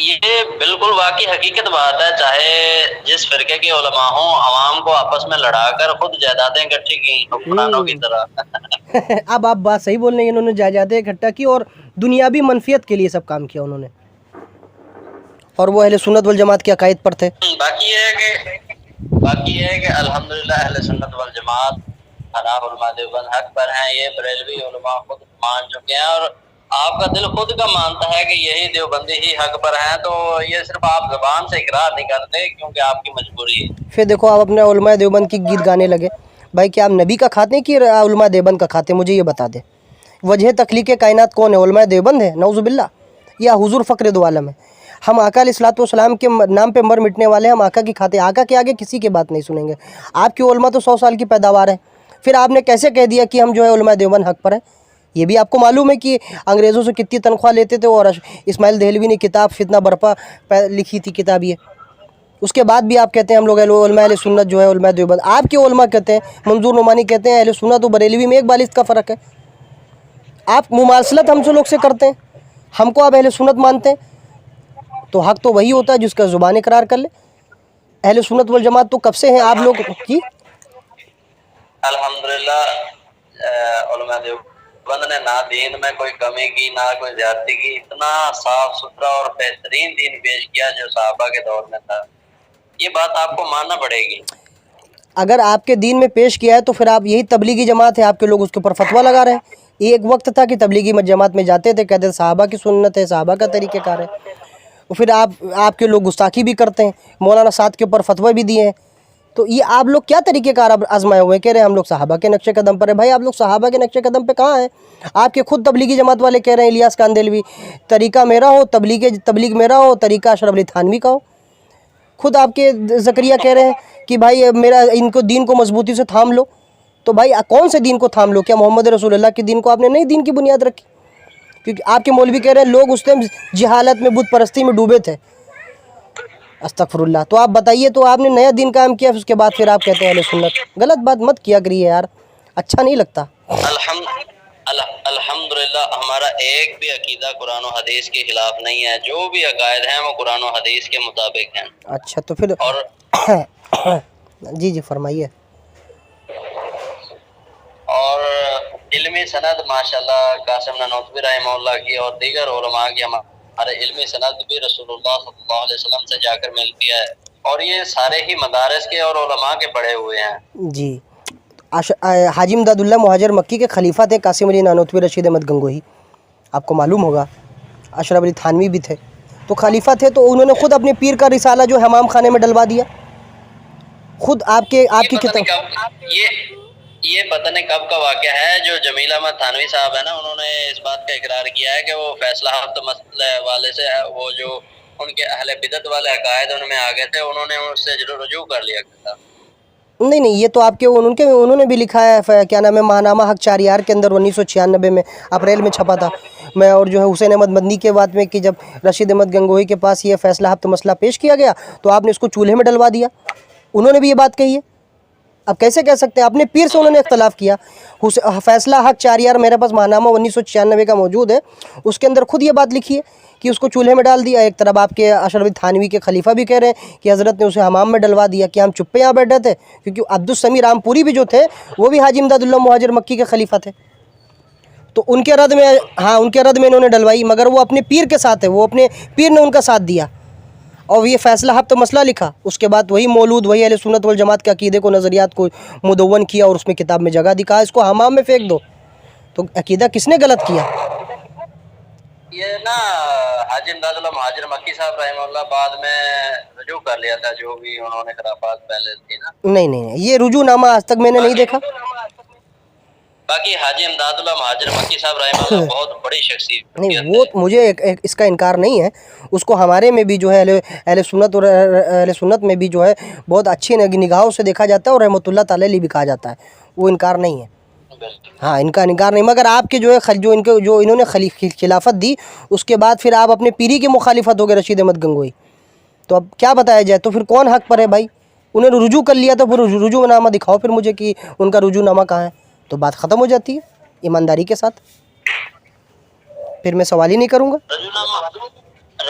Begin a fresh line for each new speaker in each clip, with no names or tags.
یہ بالکل واقعی حقیقت بات ہے، چاہے جس فرقے کے علماء ہوں، عوام کو آپس میں لڑا کر خود جائیدادیں اکٹھی کی حکمرانوں کی طرح۔
اب آپ بات صحیح بول رہے ہیں، انہوں نے جائیدادیں اکٹھا کی اور دنیاوی منفیت کے لیے سب کام کیا انہوں نے، اور وہ اہل سنت والجماعت کے عقائد پر تھے۔
باقی یہ ہے کہ الحمدللہ اہل سنت والجماعت حناف علماء دیوبند حق پر ہیں، یہ بریلوی علماء خود مان چکے ہیں، اور آپ کا دل خود کا مانتا ہے کہ یہی دیوبندی ہی حق پر ہیں، تو یہ صرف آپ زبان سے اقرار نہیں کرتے کیونکہ آپ کی مجبوری ہے۔
پھر دیکھو آپ اپنے علماء دیوبند کی گیت گانے لگے، بھائی کیا آپ نبی کا کھاتے ہیں کہ علماء دیوبند کا کھاتے ہیں؟ مجھے یہ بتا دیں، وجہ تخلیق کائنات کون ہے؟ علماء دیوبند ہے نعوذ باللہ، یا حضور فقر دو عالم ہے؟ ہم آقا علیہ الصلوۃ والسلام کے نام پہ مر مٹنے والے ہیں، ہم آقا کی کھاتے ہیں، آقا کے آگے کسی کی بات نہیں سنیں گے۔ آپ کے علماء تو 100 سال کی پیداوار ہے، پھر آپ نے کیسے کہہ دیا کہ ہم جو ہے علماء دیوبند حق پر ہیں؟ یہ بھی آپ کو معلوم ہے کہ انگریزوں سے کتنی تنخواہ لیتے تھے، اور اسماعیل دہلوی نے کتاب فتنہ برپا لکھی تھی کتاب، یہ اس کے بعد بھی آپ کہتے ہیں ہم لوگ علماء اہل سنت جو ہے علماء دیوبند۔ آپ کے علماء کہتے ہیں، منظور نعمانی کہتے ہیں اہل سنت و بریلوی میں ایک بالشت کا فرق ہے۔ آپ مماثلت ہم سے لوگ سے کرتے ہیں، ہم کو آپ اہل سنت مانتے ہیں، تو حق تو وہی ہوتا ہے جس کا زبان اقرار کر لے۔ اہل سنت والجماعت تو کب سے ہیں آپ لوگ کی؟
الحمدللہ علماء دیوبند نے نہ دین میں کوئی کمی کی نہ کوئی زیادتی کی، اتنا صاف ستھرا اور بہترین دین پیش کیا جو صحابہ کے دور میں تھا، یہ بات آپ کو ماننا پڑے گی۔
اگر آپ کے دین میں پیش کیا ہے تو پھر آپ یہی تبلیغی جماعت ہے، آپ کے لوگ اس کے اوپر فتویٰ لگا رہے ہیں۔ ایک وقت تھا کہ تبلیغی جماعت میں جاتے تھے، کہتے تھے صحابہ کی سنت ہے، صحابہ کا طریقہ کار ہے، اور پھر آپ کے لوگ گستاخی بھی کرتے ہیں، مولانا سعد کے اوپر فتویٰ بھی دیے ہیں۔ تو یہ آپ لوگ کیا طریقہ کار آزمائے ہوئے ہیں؟ کہہ رہے ہیں ہم لوگ صحابہ کے نقش قدم پر ہیں۔ بھائی آپ لوگ صحابہ کے نقش قدم پہ کہاں ہیں؟ آپ کے خود تبلیغی جماعت والے کہہ رہے ہیں، الیاس کاندیلوی، طریقہ میرا ہو، تبلیغ میرا ہو، طریقہ اشرف علی تھانوی کا ہو۔ خود آپ کے زکریا کہہ رہے ہیں کہ بھائی میرا ان کو دین کو مضبوطی سے تھام لو۔ تو بھائی کون سے دین کو تھام لو؟ کیا محمد رسول اللہ کے دین کو آپ نے نہیں دین کی بنیاد رکھی؟ کیونکہ آپ کے مولوی کہہ رہے ہیں لوگ اس ٹائم جہالت میں بت پرستی میں ڈوبے تھے۔ استغفر اللہ۔ تو آپ بتائیے، تو آپ نے نیا دین قائم کیا، اس کے بعد پھر آپ کہتے ہیں اہل سنت؟ غلط بات مت کیا کریے یار، اچھا نہیں لگتا۔
الحمدللہ ہمارا ایک بھی عقیدہ قرآن و حدیث کے خلاف نہیں ہے، جو بھی عقائد ہیں وہ قرآن و حدیث کے مطابق ہیں۔
اچھا تو پھر
اور
جی فرمائیے۔
اور علمی سند ماشاءاللہ قاسم نانوتوی رحمہ اللہ کی اور دیگر علماء کی ہمارے علمی سند بھی رسول اللہ صلی اللہ علیہ وسلم سے جا کر ملتی ہے، اور یہ سارے ہی مدارس کے اور علماء کے پڑھے ہوئے ہیں۔
جی حاجی امداد اللہ مہاجر مکی کے خلیفہ تھے قاسم علی نانوتوی، رشید احمد گنگوہی، آپ کو معلوم ہوگا، اشرف علی تھانوی بھی تھے، تو خلیفہ تھے، تو انہوں نے خود اپنے پیر کا رسالہ جو حمام خانے میں ڈلوا دیا، خود آپ کی کتاب۔
یہ پتہ نہیں کب کا واقعہ ہے، جو جمیل احمد تھانوی صاحب ہے نا، انہوں نے اس بات کا اقرار کیا ہے کہ وہ فیصلہ ہفت مسئلہ والے سے وہ جو ان کے اہل بدعت والے عقائد ان میں آ گئے تھے، انہوں نے اس سے رجوع کر لیا تھا۔ نہیں
یہ تو آپ کے انہوں نے بھی لکھا ہے، کیا نام ہے، ماہنامہ حق چاریار کے اندر 1996 میں اپریل میں چھپا تھا میں، اور جو ہے حسین احمد مدنی کے بعد میں کہ جب رشید احمد گنگوہی کے پاس یہ فیصلہ ہفت مسئلہ پیش کیا گیا تو آپ نے اس کو چولہے میں ڈلوا دیا، انہوں نے بھی یہ بات کہی ہے۔ اب کیسے کہہ سکتے ہیں؟ اپنے پیر سے انہوں نے اختلاف کیا۔ فیصلہ حق چاریار میرے پاس ماہنامہ 1996 کا موجود ہے، اس کے اندر خود یہ بات لکھی ہے کہ اس کو چولہے میں ڈال دیا۔ ایک طرف آپ کے اشرف تھانوی کے خلیفہ بھی کہہ رہے ہیں کہ حضرت نے اسے حمام میں ڈلوا دیا، کہ ہم چپے یہاں بیٹھے تھے، کیونکہ عبدالسمی رام پوری بھی جو تھے وہ بھی حاجی امداد اللہ مہاجر مکی کے خلیفہ تھے، تو ان کے رد میں انہوں نے ڈلوائی، مگر وہ اپنے پیر کے ساتھ ہے، وہ اپنے پیر نے ان کا ساتھ دیا، اور یہ فیصلہ ہفت مسئلہ لکھا۔ اس کے بعد وہی مولود، وہی اہل سنت والجماعت کے عقیدے کو، نظریات کو مدون کیا اور اس میں کتاب میں جگہ دکھا، اس کو حمام میں پھینک دو، تو عقیدہ کس نے غلط کیا؟
یہ نا حاجی امداد اللہ مہاجر مکی صاحب رحمہ اللہ بعد میں رجوع کر لیا تھا، جو بھی انہوں نے خرافات پہلے تھی نا۔
نہیں، یہ رجوع نامہ آج تک میں نے نہیں دیکھا۔
باقی حاجی امداد اللہ مہاجر مکی صاحب رحمہ اللہ بہت بڑی شخصیت،
نہیں وہ مجھے اس کا انکار نہیں ہے، اس کو ہمارے میں بھی جو ہے اہل سنت اور اہل سنت میں بھی جو ہے بہت اچھی نگاہوں سے دیکھا جاتا ہے، اور رحمۃ اللہ تعالی علیہ بھی کہا جاتا ہے، وہ انکار نہیں ہے، ہاں ان کا انکار نہیں، مگر آپ کے جو ہے جو انہوں نے خلافت دی، اس کے بعد پھر آپ اپنے پیری کی مخالفت ہو گئے رشید احمد گنگوہی، تو اب کیا بتایا جائے؟ تو پھر کون حق پر ہے بھائی؟ انہوں نے رجوع کر لیا، تو پھر رجوع نامہ دکھاؤ پھر مجھے کہ ان کا رجوع نامہ کہاں ہے، تو بات ختم ہو جاتی ہے ایمانداری کے ساتھ، پھر میں سوال ہی نہیں کروں گا۔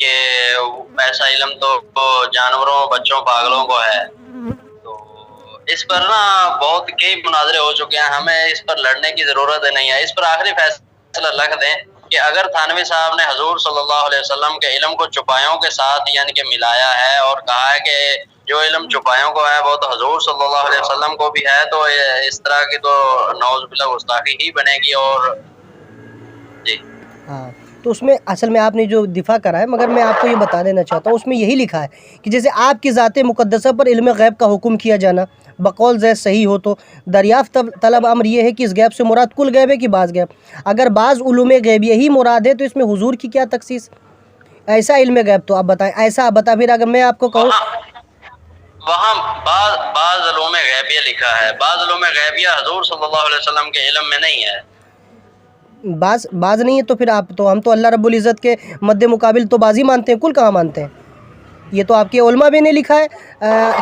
کہ ایسا علم تو جانوروں بچوں پاگلوں کو ہے. تو اس پر نا بہت کئی مناظرے ہو چکے ہیں, ہمیں اس پر لڑنے کی ضرورت نہیں ہے. اس پر آخری فیصلہ لکھ دیں کہ اگر تھانوی صاحب نے حضور صلی اللہ علیہ وسلم کے علم کو چوپایوں کے ساتھ یعنی کہ ملایا ہے اور کہا ہے کہ جو علم چوپایوں کو ہے وہ تو حضور صلی اللہ علیہ وسلم کو بھی ہے, تو اس طرح کی تو نعوذ باللہ گستاخی ہی بنے گی. اور جی
ہاں, تو اس میں اصل میں آپ نے جو دفاع کرا ہے, مگر میں آپ کو یہ بتا دینا چاہتا ہوں اس میں یہی لکھا ہے کہ جیسے آپ کی ذات مقدسہ پر علم غیب کا حکم کیا جانا بقول زید صحیح ہو تو دریافت طلب امر یہ ہے کہ اس غیب سے مراد کل غیب ہے کہ بعض غیب. اگر بعض علوم غیب یہی مراد ہے تو اس میں حضور کی کیا تخصیص؟ ایسا علم غیب تو آپ بتائیں, ایسا آپ بتا. پھر اگر میں آپ کو کہوں
وہاں بعض علوم غیبیہ لکھا ہے, بعض علوم غیبیہ حضور صلی اللہ علیہ وسلم کے علم میں نہیں ہے.
بعض نہیں ہے تو پھر آپ تو, ہم تو اللہ رب العزت کے مد مقابل تو بازی مانتے ہیں, کل کہاں مانتے ہیں؟ یہ تو آپ کے علماء بھی نے لکھا ہے,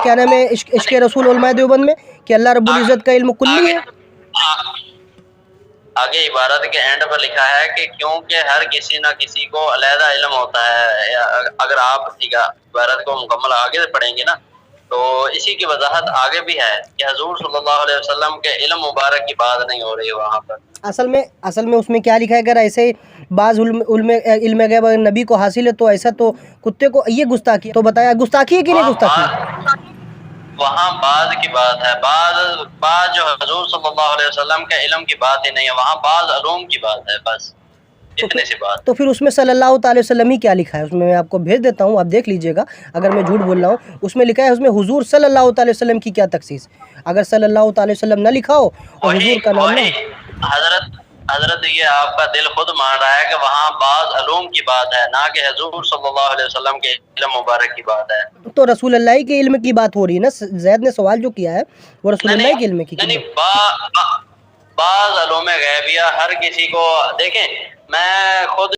کیا نام ہے, عشق رسول علماء دیوبند میں, کہ اللہ رب العزت کا علم کلی ہے.
آگے عبارت کے اینڈ پر لکھا ہے کہ کیونکہ ہر کسی نہ کسی کو علیحدہ علم ہوتا ہے. اگر آپ عبارت کو مکمل آگے سے پڑھیں گے نا تو اسی کی وضاحت آگے بھی ہے کہ حضور صلی اللہ علیہ وسلم کے علم مبارک کی بات نہیں ہو رہی وہاں پر. اصل
میں اس میں کیا لکھا ہے, اگر ایسے بعض علم غیب اگر نبی کو حاصل ہے تو ایسا تو کتے کو یہ گستاخی ہے. تو بتایا گستاخی ہے کہ نہیں گستاخی؟
وہاں بعض کی بات ہے, بعض جو حضور صلی اللہ علیہ وسلم کے علم کی بات ہی نہیں ہے, وہاں بعض علوم کی بات ہے, بس اتنی سی بات.
تو پھر اس میں صلی اللہ تعالی وسلم ہی کیا لکھا ہے؟ اس میں آپ کو بھیج دیتا ہوں, آپ دیکھ لیجئے گا اگر میں جھوٹ بول رہا ہوں. اس میں لکھا ہے اس میں حضور صلی اللہ تعالی وسلم کی کیا تخصیص. اگر صلی اللہ تعالی وسلم نہ لکھا ہو اور حضور کا نام نہ ہو,
حضرت یہ آپ کا دل خود مان رہا ہے کہ وہاں بعض علوم کی بات ہے, نہ کہ حضور صلی اللہ علیہ وسلم کے علم مبارک کی بات ہے.
تو رسول اللہ کے علم کی بات ہو رہی ہے نا. زید نے سوال جو کیا ہے وہ رسول اللہ کے علم کی.
بعض علوم غیبیہ ہر کسی کو, دیکھیں میں خود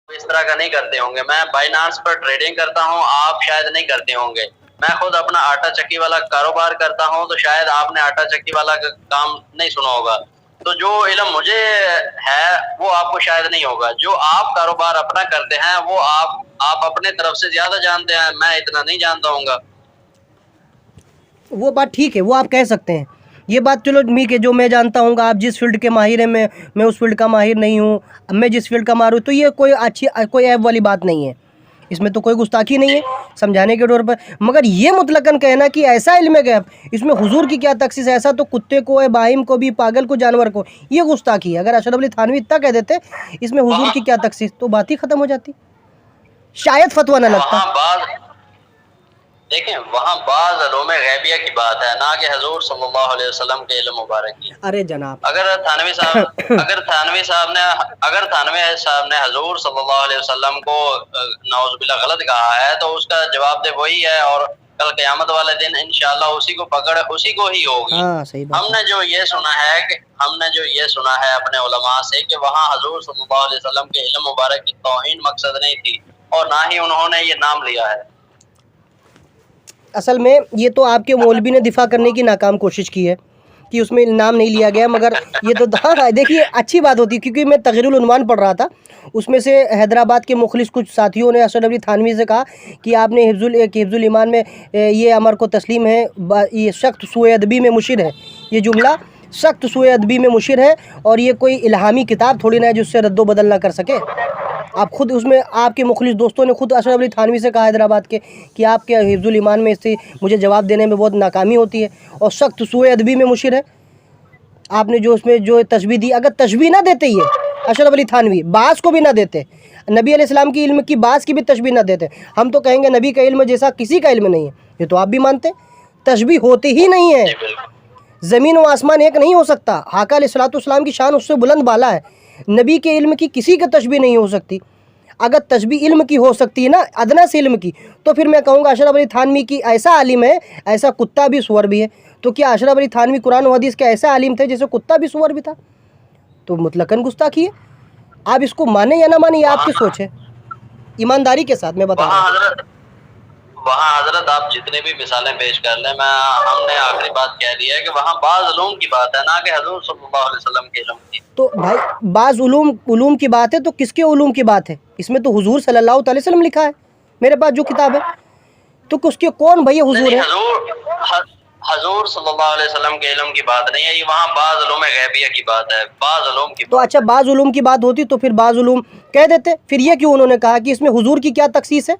اس طرح کا نہیں کرتے ہوں گے, میں بائنانس پر ٹریڈنگ کرتا ہوں, آپ شاید نہیں کرتے ہوں گے. میں خود اپنا آٹا چکی والا کاروبار کرتا ہوں, تو شاید آپ نے آٹا چکی والا کام نہیں سنا ہوگا. تو جو علم مجھے ہے وہ آپ کو شاید نہیں ہوگا. جو آپ کاروبار اپنا کرتے ہیں وہ آپ اپنے طرف سے زیادہ جانتے ہیں, میں اتنا نہیں جانتا ہوں گا.
وہ بات ٹھیک ہے, وہ آپ کہہ سکتے ہیں, یہ بات چلو ٹھیک ہے. جو میں جانتا ہوں گا آپ جس فیلڈ کے ماہر ہیں میں اس فیلڈ کا ماہر نہیں ہوں, میں جس فیلڈ کا ماہر ہوں, تو یہ کوئی عیب والی بات نہیں ہے. اس میں تو کوئی گستاخی نہیں ہے سمجھانے کے طور پر. مگر یہ مطلقاً کہنا کہ ایسا علم غیب اس میں حضور کی کیا تخصیص, ایسا تو کتے کو ہے, بہائم کو بھی, پاگل کو, جانور کو, یہ گستاخی ہے. اگر اشرف علی تھانوی اتنا کہہ دیتے اس میں حضور کی کیا تخصیص, تو بات ہی ختم ہو جاتی, شاید فتویٰ نہ لگتا.
دیکھیں وہاں بعض علوم غیبیہ کی بات ہے, نہ کہ حضور صلی اللہ علیہ وسلم کے علم مبارک کی.
ارے جناب,
اگر تھانوی صاحب نے حضور صلی اللہ علیہ وسلم کو نعوذ باللہ غلط کہا ہے تو اس کا جواب دے وہی ہے, اور کل قیامت والے دن انشاءاللہ اسی کو پکڑ اسی کو ہی ہوگی. ہم نے جو یہ سنا ہے اپنے علماء سے کہ وہاں حضور صلی اللہ علیہ وسلم کے علم مبارک کی توہین مقصد نہیں تھی, اور نہ ہی انہوں نے یہ نام لیا ہے.
اصل میں یہ تو آپ کے مولوی نے دفاع کرنے کی ناکام کوشش کی ہے کہ اس میں نام نہیں لیا گیا. مگر یہ تو ہاں دیکھیے اچھی بات ہوتی ہے, کیونکہ میں تغیر العنوان پڑھ رہا تھا, اس میں سے حیدرآباد کے مخلص کچھ ساتھیوں نے اشرف علی تھانوی سے کہا کہ آپ نے حفظ الایمان میں یہ امر کو تسلیم ہے, یہ سخت سوء ادبی میں مشر ہے. یہ جملہ سخت سوء ادبی میں مشر ہے, اور یہ کوئی الہامی کتاب تھوڑی نہ ہے جس سے رد و بدل نہ کر سکے. آپ خود اس میں آپ کے مخلص دوستوں نے خود اشرف علی تھانوی سے کہا حیدرآباد کے کہ آپ کے حفظ الایمان میں اس سے مجھے جواب دینے میں بہت ناکامی ہوتی ہے, اور سخت سوء ادبی میں مشر ہے. آپ نے جو اس میں جو تشبیہ دی, اگر تشبیہ نہ دیتے یہ اشرف علی تھانوی, بعض کو بھی نہ دیتے, نبی علیہ السلام کی علم کی بعض کی بھی تشبیہ نہ دیتے, ہم تو کہیں گے نبی کا علم جیسا کسی کا علم نہیں ہے. یہ تو آپ بھی مانتے, تشبیہ ہوتی ہی نہیں ہے. زمین و آسمان ایک نہیں ہو سکتا. آقا علیہ السلام کی شان اس سے بلند بالا ہے, نبی کے علم کی کسی کا تشبیہ نہیں ہو سکتی. اگر تشبیہ علم کی ہو سکتی ہے نا, ادنا سے علم کی, تو پھر میں کہوں گا اشرف علی تھانوی کی ایسا عالم ہے, ایسا کتا بھی سور بھی ہے. تو کیا اشرف علی تھانوی قرآن و حدیث کے ایسا عالم تھے جیسے کتا بھی سور بھی تھا؟ تو مطلقاً گستاخی ہے. آپ اس کو مانیں یا نہ مانیں, یہ آپ کی سوچ ہے, ایمانداری کے ساتھ میں بتا رہا ہوں.
وہاں حضرت آپ جتنے بھی مثالیں پیش کر لیں، ہم نے آخری بات کہہ دی ہے کہ وہاں بعض علوم کی بات ہے، نہ کہ حضور صلی اللہ علیہ وسلم کے علم کی۔
تو بھائی بعض علوم کی بات ہے تو کس کے علوم کی بات ہے؟ اس میں تو حضور صلی اللہ علیہ وسلم لکھا ہے میرے پاس جو کتاب ہے، تو اس کے کون بھائی حضور ہے؟
حضور صلی اللہ علیہ وسلم کے علم کی بات نہیں ہے، یہ وہاں بعض علوم غیبیہ کی بات ہے، بعض علوم کی
تو
بات
اچھا بعض علوم کی بات ہوتی تو پھر بعض علوم کہہ دیتے، پھر یہ کیوں انہوں نے کہا کہ اس میں حضور کی کیا تخصیص ہے؟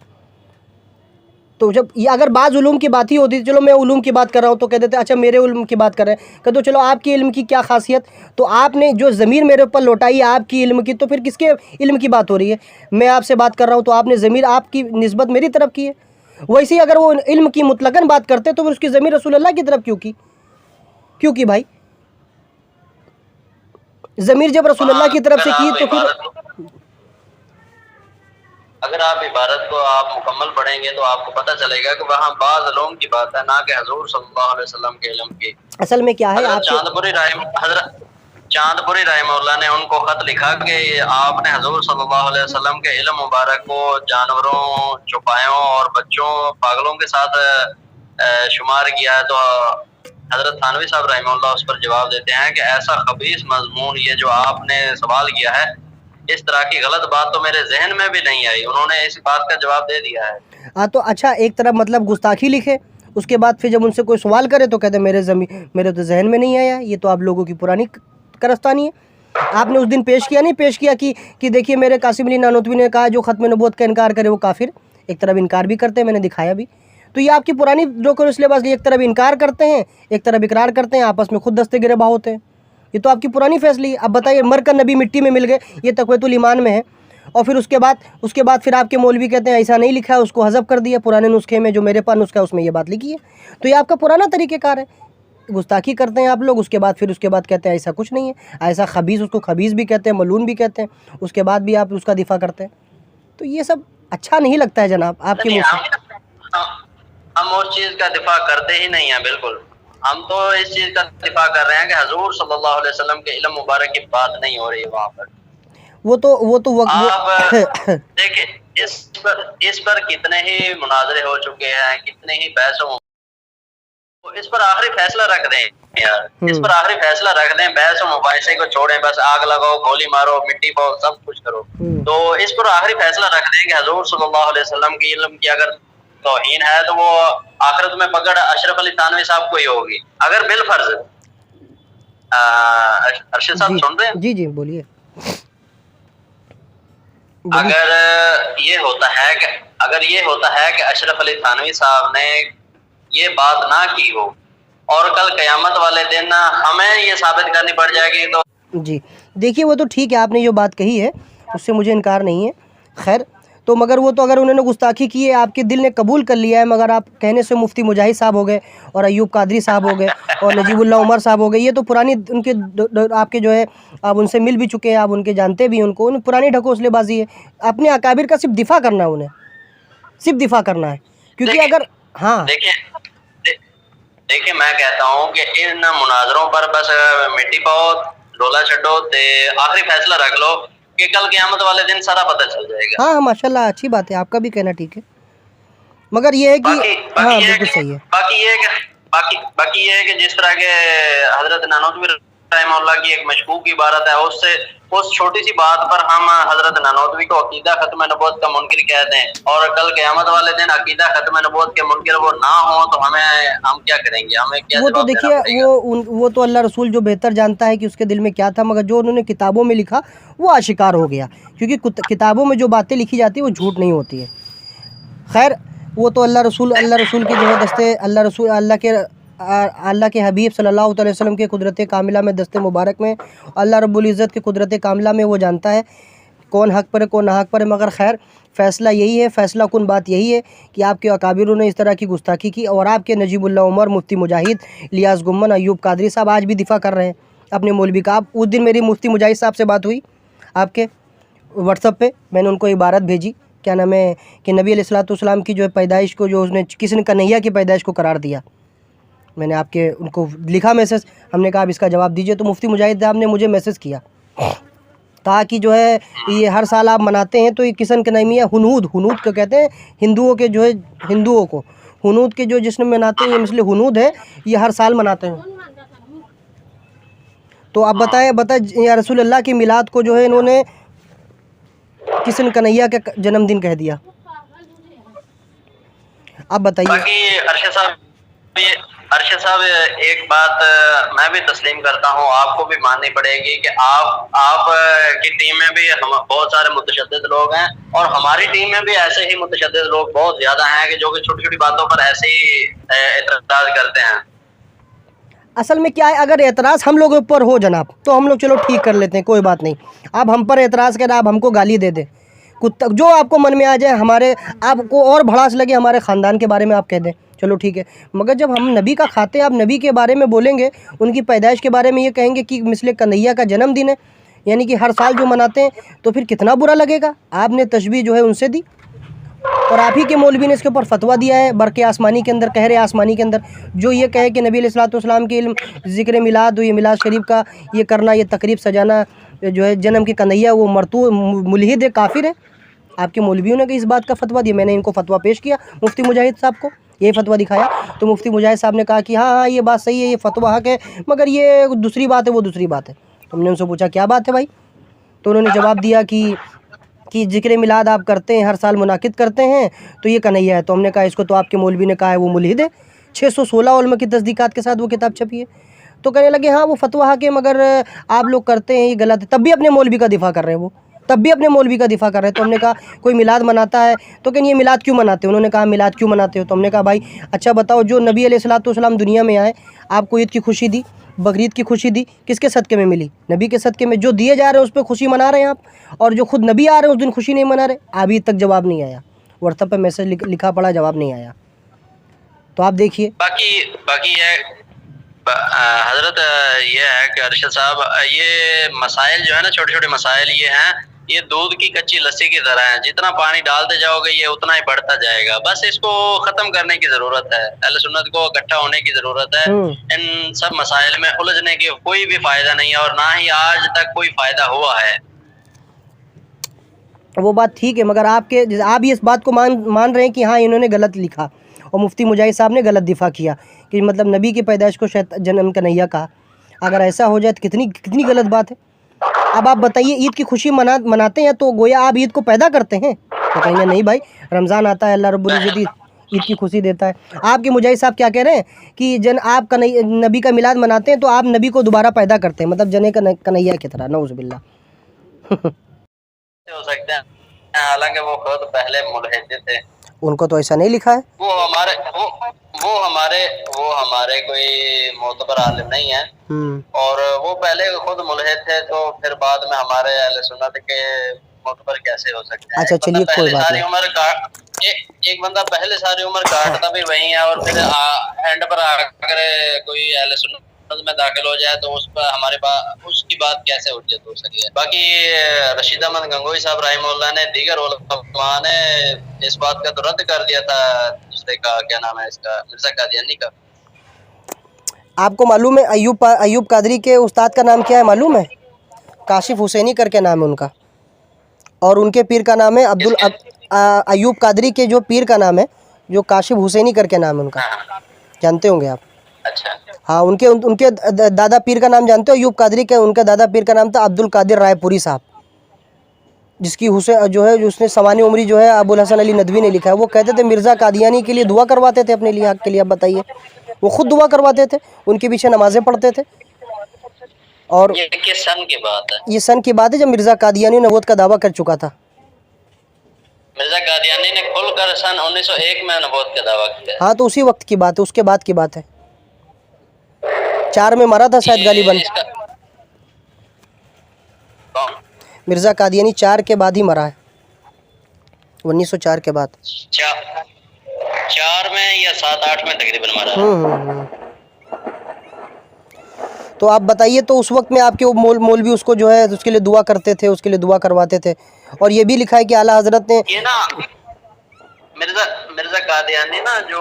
تو جب یہ اگر بعض علوم کی بات ہی ہوتی، چلو میں علوم کی بات کر رہا ہوں تو کہہ دیتے اچھا میرے علم کی بات کر رہے ہیں، کہ تو چلو آپ کے علم کی کیا خاصیت؟ تو آپ نے جو ضمیر میرے اوپر لوٹائی آپ کی علم کی، تو پھر کس کے علم کی بات ہو رہی ہے؟ میں آپ سے بات کر رہا ہوں تو آپ نے ضمیر آپ کی نسبت میری طرف کی ہے، ویسے ہی اگر وہ علم کی مطلقاً بات کرتے تو پھر اس کی ضمیر رسول اللہ کی طرف کیوں کی بھائی؟ ضمیر جب رسول اللہ کی طرف سے کی تو پھر
اگر آپ عبارت کو آپ مکمل پڑھیں گے تو آپ کو پتہ چلے گا کہ وہاں بعض علوم کی بات ہے، نہ کہ حضور صلی اللہ علیہ وسلم کے علم کی۔
اصل میں کیا ہے
حضرت چاندپوری رحمہ اللہ نے ان کو خط لکھا کہ آپ نے حضور صلی اللہ علیہ وسلم کے علم مبارک کو جانوروں، چوپایوں اور بچوں، پاگلوں کے ساتھ شمار کیا ہے، تو حضرت تھانوی صاحب رحمہ اللہ اس پر جواب دیتے ہیں کہ ایسا خبیث مضمون یہ جو آپ نے سوال کیا ہے، اس طرح کی غلط بات تو میرے ذہن میں بھی نہیں آئی۔ انہوں نے اس بات کا جواب دے دیا ہے۔
ہاں تو اچھا ایک طرف مطلب گستاخی لکھے، اس کے بعد پھر جب ان سے کوئی سوال کرے تو کہتے میرے تو ذہن میں نہیں آیا، یہ تو آپ لوگوں کی پرانی کرستانی ہے۔ آپ نے اس دن پیش کیا کہ دیکھیے میرے قاسم علی نانوتوی نے کہا جو ختم نبوت کا انکار کرے وہ کافر، ایک طرف انکار بھی کرتے ہیں، میں نے دکھایا بھی۔ تو یہ آپ کی پرانی جو کرو لباس، ایک طرف انکار کرتے ہیں ایک طرف اقرار کرتے ہیں، آپس میں خود دستے گربا ہوتے ہیں، یہ تو آپ کی پرانی فیصلی ہے۔ اب بتائیے مر کر نبی مٹی میں مل گئے، یہ تقویت الایمان میں ہے، اور پھر اس کے بعد پھر آپ کے مولوی کہتے ہیں ایسا نہیں لکھا ہے، اس کو حذف کر دیا پرانے نسخے میں، جو میرے پاس نسخہ ہے اس میں یہ بات لکھی ہے۔ تو یہ آپ کا پرانا طریقہ کار ہے، گستاخی کرتے ہیں آپ لوگ، اس کے بعد کہتے ہیں ایسا کچھ نہیں ہے، ایسا خبیث، اس کو خبیث بھی کہتے ہیں، ملعون بھی کہتے ہیں، اس کے بعد بھی آپ اس کا دفاع کرتے ہیں۔ تو یہ سب اچھا نہیں لگتا ہے جناب آپ کے منہ سے۔
ہم اس چیز کا دفاع کرتے ہی نہیں ہیں، بالکل ہم تو اس چیز کا دفاع کر رہے ہیں کہ حضور صلی اللہ علیہ وسلم کے علم مبارک کی بات نہیں ہو رہی ہے وہاں پر۔
وہ تو
آپ دیکھیں اس پر کتنے ہی مناظرے ہو چکے ہیں، کتنے ہی بحث ہو، اس پر آخری فیصلہ رکھ دیں یار، اس پر آخری فیصلہ رکھ دیں، بحث و مباحثے کو چھوڑیں، بس آگ لگاؤ، گولی مارو، مٹی پاؤ، سب کچھ کرو۔ تو اس پر آخری فیصلہ رکھ دیں کہ حضور صلی اللہ علیہ وسلم کی علم کی اگر توہین ہے تو وہ آخرت میں پکڑ اشرف علی تھانوی صاحب کو ہی ہوگی، اگر بالفرض۔ ارشد صاحب سن رہے ہیں؟
جی جی بولیے۔
اگر یہ ہوتا ہے کہ اشرف علی تھانوی صاحب نے یہ بات نہ کی ہو اور کل قیامت والے دن ہمیں یہ ثابت کرنی پڑ جائے گی، تو
جی دیکھیے وہ تو ٹھیک ہے، آپ نے جو بات کہی ہے اس سے مجھے انکار نہیں ہے، خیر تو مگر وہ تو اگر انہوں نے گستاخی کی ہے آپ کے دل نے قبول کر لیا ہے، مگر آپ کہنے سے مفتی مجاہد صاحب ہو گئے اور ایوب قادری صاحب ہو گئے اور نجیب اللہ عمر صاحب ہو گئے، یہ تو پرانی ان کے آپ کے جو ہے آپ ان سے مل بھی چکے ہیں، آپ ان کے جانتے بھی ان کو، ان پرانی ڈھکوسلے بازی ہے، اپنے اکابر کا صرف دفاع کرنا ہے، انہیں صرف دفاع کرنا ہے، کیونکہ اگر ہاں
دیکھیں میں کہتا ہوں کہ ان مناظروں پر بس مٹی پاؤ، ڈولا چھڈو تے آخری فیصلہ رکھ لو کہ کل قیامت والے دن سارا پتہ چل جائے گا۔
ہاں ماشاءاللہ اچھی بات ہے، آپ کا بھی کہنا ٹھیک ہے، مگر یہ ہے کہ ہاں بالکل صحیح ہے۔
باقی یہ ہے کہ جس طرح کے حضرت نانوتوی رحمہ اللہ کی ایک مشکوک عبارت ہے، اس چھوٹی سی بات پر ہم حضرت نانوتوی کو عقیدہ ختم نبوت کا منکر کہتے ہیں، اور کل قیامت والے دن عقیدہ ختم نبوت کے منکر وہ نہ ہوں تو ہم کیا کریں گے، ہمیں کیا
وہ تو
جواب دینا پڑے گا؟
وہ تو اللہ رسول جو بہتر جانتا ہے کہ اس کے دل میں کیا تھا، مگر جو انہوں نے کتابوں میں لکھا وہ آشکار ہو گیا، کیونکہ کتابوں میں جو باتیں لکھی جاتی ہیں وہ جھوٹ نہیں ہوتی ہے۔ خیر وہ تو اللہ رسول کے جو ہے دستے اللہ کے حبیب صلی اللہ علیہ وسلم کے قدرت کاملہ میں دستے مبارک میں اللہ رب العزت کے قدرت کاملہ میں وہ جانتا ہے کون حق پر ہے کون ناحق پر ہے، مگر خیر فیصلہ یہی ہے، فیصلہ کن بات یہی ہے کہ آپ کے اکابروں نے اس طرح کی گستاخی کی، اور آپ کے نجیب اللہ عمر، مفتی مجاہد، لیاس گمن، ایوب قادری صاحب آج بھی دفاع کر رہے ہیں اپنے مولوی کا۔ اس دن میری مفتی مجاہد صاحب سے بات ہوئی آپ کے واٹس ایپ پہ، میں نے ان کو عبارت بھیجی، کیا نام ہے کہ نبی علیہ السلام کی جو ہے پیدائش کو، جو اس نے کسی نے کنہیا کی پیدائش کو قرار دیا، میں نے آپ کے ان کو لکھا میسج، ہم نے کہا اب اس کا جواب دیجئے، تو مفتی مجاہد صاحب نے مجھے میسج کیا تاکہ جو ہے یہ ہر سال آپ مناتے ہیں تو یہ کسن کنیمیہ ہنود کو کہتے ہیں ہندوؤں کے جو ہے ہندوؤں کو ہنود کے جو جشن مناتے ہیں یہ مثل ہنود ہے یہ ہر سال مناتے ہیں. تو آپ بتائیں یا رسول اللہ کی میلاد کو جو ہے انہوں نے کسن کنہیا کا جنم دن کہہ دیا. آپ بتائیے.
باقی ارشد صاحب ایک بات میں بھی تسلیم کرتا ہوں، آپ کو بھی ماننی پڑے گی کہ آپ کی ٹیم میں بھی بہت سارے متشدد لوگ ہیں، اور ہماری ٹیم میں بھی ایسے ہی متشدد لوگ بہت زیادہ ہیں کہ جو کہ چھوٹی چھوٹی باتوں پر ایسے ہی اعتراض کرتے ہیں.
اصل میں کیا ہے، اگر اعتراض ہم لوگوں پر ہو جناب تو ہم لوگ چلو ٹھیک کر لیتے ہیں، کوئی بات نہیں. آپ ہم پر اعتراض کریں، آپ ہم کو گالی دے دیں، جو آپ کو من میں آ جائے، آپ کو اور بھڑاس لگے ہمارے خاندان کے بارے میں آپ کہہ دیں، چلو ٹھیک ہے. مگر جب ہم نبی کا کھاتے ہیں، آپ نبی کے بارے میں بولیں گے، ان کی پیدائش کے بارے میں یہ کہیں گے کہ مثل کنہیا کا جنم دن ہے، یعنی کہ ہر سال جو مناتے ہیں، تو پھر کتنا برا لگے گا. آپ نے تشبیہ جو ہے ان سے دی، اور آپ ہی کے مولوی نے اس کے اوپر فتویٰ دیا ہے برق آسمانی کے اندر، قہر آسمانی کے اندر، جو یہ کہے کہ نبی علیہ الصلوۃ والسلام کے علم ذکر میلاد یہ میلاد شریف کا یہ کرنا، یہ تقریب سجانا جو ہے جنم کی کنہیا، وہ مرتوع ملحد ہے، کافر ہے. آپ کے مولویوں نے اس بات کا فتویٰ دیا. میں نے ان کو فتویٰ پیش کیا مفتی مجاہد صاحب کو، یہ فتویٰ دکھایا تو مفتی مجاہد صاحب نے کہا کہ ہاں یہ بات صحیح ہے، یہ فتویٰ حق ہے، مگر یہ دوسری بات ہے، وہ دوسری بات ہے. تو ہم نے ان سے پوچھا کیا بات ہے بھائی؟ تو انہوں نے جواب دیا کہ ذکر میلاد آپ کرتے ہیں، ہر سال منعقد کرتے ہیں، تو یہ کنہیا ہے. تو ہم نے کہا اس کو تو آپ کے مولوی نے کہا ہے وہ ملحد ہے. 616 علماء کی تصدیقات کے ساتھ وہ کتاب چھپی ہے. تو کہنے لگے ہاں وہ فتویٰ حق ہے، مگر آپ لوگ کرتے ہیں یہ غلط ہے. تب بھی اپنے مولوی کا دفاع کر رہے ہیں وہ، تب بھی اپنے مولوی کا دفاع کر رہے ہیں. تو ہم نے کہا کوئی میلاد مناتا ہے تو کہ یہ میلاد کیوں مناتے ہیں؟ انہوں نے کہا میلاد کیوں مناتے ہو؟ تو ہم نے کہا بھائی اچھا بتاؤ، جو نبی علیہ الصلوۃ والسلام دنیا میں آئے، آپ کو عید کی خوشی دی، بقرعید کی خوشی دی، کس کے صدقے میں ملی؟ نبی کے صدقے میں. جو دیے جا رہے ہیں اس پہ خوشی منا رہے ہیں آپ، اور جو خود نبی آ رہے ہیں اس دن خوشی نہیں منا رہے. ابھی تک جواب نہیں آیا، واٹس ایپ پہ میسج لکھا پڑا، جواب نہیں آیا. تو آپ دیکھیے.
باقی یہ حضرت یہ ہے کہ ارشد صاحب یہ مسائل جو ہے نا، چھوٹے چھوٹے مسائل یہ ہیں، یہ دودھ کی کچی لسی کی طرح ہیں، جتنا پانی ڈالتے جاؤ گے یہ اتنا ہی بڑھتا جائے گا. بس اس کو ختم کرنے کی ضرورت ہے، اہل سنت کو اکٹھا ہونے کی ضرورت ہے. ان سب مسائل میں الجھنے کی کوئی بھی فائدہ نہیں ہے، اور نہ ہی آج تک کوئی فائدہ ہوا ہے.
وہ بات ٹھیک ہے، مگر آپ اس بات کو مان رہے ہیں کہ ہاں انہوں نے غلط لکھا، اور مفتی مجاہد صاحب نے غلط دفاع کیا کہ مطلب نبی کی پیدائش کو جنم کنہیا کہا. اگر ایسا ہو جائے تو کتنی غلط بات ہے. اب آپ بتائیے، عید کی خوشی مناتے ہیں تو گویا آپ عید کو پیدا کرتے ہیں. تو کہیں گے نہیں بھائی، رمضان آتا ہے، اللہ رب العزت عید کی خوشی دیتا ہے. آپ کے مجاہد صاحب کیا کہہ رہے ہیں کہ آپ نبی کا میلاد مناتے ہیں تو آپ نبی کو دوبارہ پیدا کرتے ہیں، مطلب جنے کنہیا کی طرح. نعوذ باللہ.
ہو سکتے ہیں، حالانکہ وہ خود پہلے ملحد تھے.
ان کو تو ایسا نہیں لکھا ہے.
وہ ہمارے کوئی معتبر عالم نہیں ہیں، اور وہ پہلے خود ملحد تھے، تو پھر بعد میں ہمارے اہل سنت کے معتبر کیسے ہو سکتے ہیں؟
اچھا چلیے کوئی بات نہیں.
ایک بندہ پہلے ساری عمر کاٹتا بھی وہی ہے، اور پھر اینڈ پر اگر کوئی اہل سنت میں داخل ہو جائے تو اس پر ہمارے پاس اس کی بات کیسے حجت ہو سکتی ہے؟ باقی رشید احمد گنگوئی صاحب رحمہ اللہ نے، دیگر علماء نے اس بات کا تو رد کر دیا تھا دوسرے کا، کیا نام ہے اس کا، مرزا قادیانی کا.
آپ کو معلوم ہے ایوب قادری کے استاد کا نام کیا ہے معلوم ہے؟ کاشف حسینی کر کے نام ہے ان کا، اور ان کے پیر کا نام ہے ایوب قادری کے جو پیر کا نام ہے جو کاشف حسینی کر کے نام ہے ان کا، جانتے ہوں گے آپ.
اچھا
ہاں، ان کے دادا پیر کا نام جانتے ہو؟ ایوب قادری کے ان کا دادا پیر کا نام تھا عبد القادر رائے پوری صاحب، جس کی جو اس نے سوانح عمری جو ہے ابو الحسن علی ندوی نے لکھا ہے. وہ کہتے تھے مرزا قادیانی کے لیے دعا کرواتے تھے اپنے لیے، حق کے لیے. اب بتائیے، وہ خود دعا کرواتے تھے، ان کے پیچھے نمازیں پڑھتے تھے. اور
یہ کس سن کی بات ہے؟
یہ سن کی بات ہے جب مرزا قادیانی نبوت کا دعویٰ کر چکا تھا.
مرزا قادیانی نے کھل کر سن 1901 میں نبوت کا دعویٰ کیا.
ہاں تو اسی وقت کی بات ہے، اس کے بعد کی بات ہے. 4 میں مرا تھا شاید غالباً. مرزا قادیانی 4 کے بعد ہی مرا ہے، 1904 کے بعد.
4 میں یا 7-8 میں تقریباً مرا ہے.
تو آپ بتائیے، تو اس وقت میں آپ کے مولوی اس کو جو ہے اس کے لیے دعا کرتے تھے، اس کے لیے دعا کرواتے تھے. اور یہ بھی لکھا ہے کہ اعلیٰ حضرت نے
مرزا قادیانی نا جو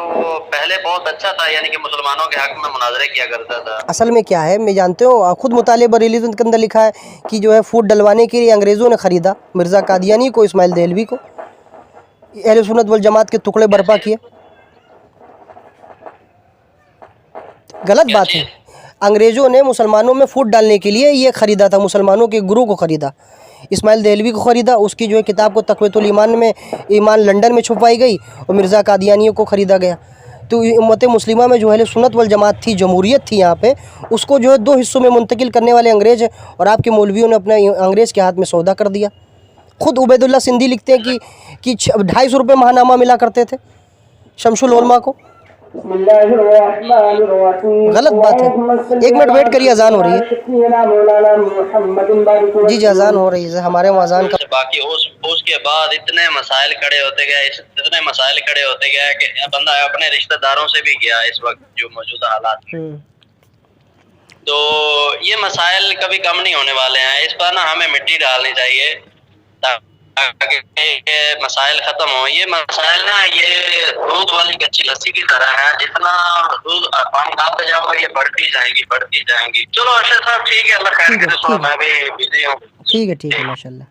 پہلے بہت اچھا تھا، یعنی کہ مسلمانوں کے حق میں مناظرے کیا کرتا تھا.
اصل میں کیا ہے میں جانتے ہو خود مطالعہ بریلی کے اندر لکھا ہے کہ جو ہے فوٹ ڈلوانے کے لیے انگریزوں نے خریدا مرزا قادیانی کو، اسماعیل دہلوی کو، اہل سنت والجماعت کے ٹکڑے برپا کیے. غلط بات ہے. انگریزوں نے مسلمانوں میں فوٹ ڈالنے کے لیے یہ خریدا تھا، مسلمانوں کے گروہ کو خریدا، اسماعیل دہلوی کو خریدا. اس کی جو ہے کتاب کو تقویۃ الایمان میں ایمان لنڈن میں چھپائی گئی اور مرزا قادیانی کو خریدا گیا. تو امت مسلمہ میں جو اہل سنت والجماعت تھی، جمہوریت تھی یہاں پہ، اس کو جو ہے دو حصوں میں منتقل کرنے والے انگریز ہیں، اور آپ کے مولویوں نے اپنا انگریز کے ہاتھ میں سودا کر دیا. خود عبید اللہ سندھی لکھتے ہیں کہ 250 روپے ماہنامہ ملا کرتے تھے شمس العلماء کو. غلط بات ہے. 1 منٹ ویٹ کریے، اذان ہو رہی ہے. جی جی اذان ہو رہی ہے، ہمارے وہاں اذان کا.
باقی اس کے بعد اتنے مسائل کھڑے ہوتے گئے کہ بندہ اپنے رشتہ داروں سے بھی گیا اس وقت جو موجودہ حالات ہیں. تو یہ مسائل کبھی کم نہیں ہونے والے ہیں. اس پر نا ہمیں مٹی ڈالنی چاہیے تاکہ یہ مسائل ختم ہوں. یہ مسائل نا یہ دودھ والی کچی لسی کی طرح ہے، جتنا دودھ پانی ڈالتے جاؤ گے یہ بڑھتی جائیں گی. چلو ارشد صاحب ٹھیک ہے، اللہ خیر کرے. میں بھی بزی ہوں.
ٹھیک ہے ماشاء اللہ.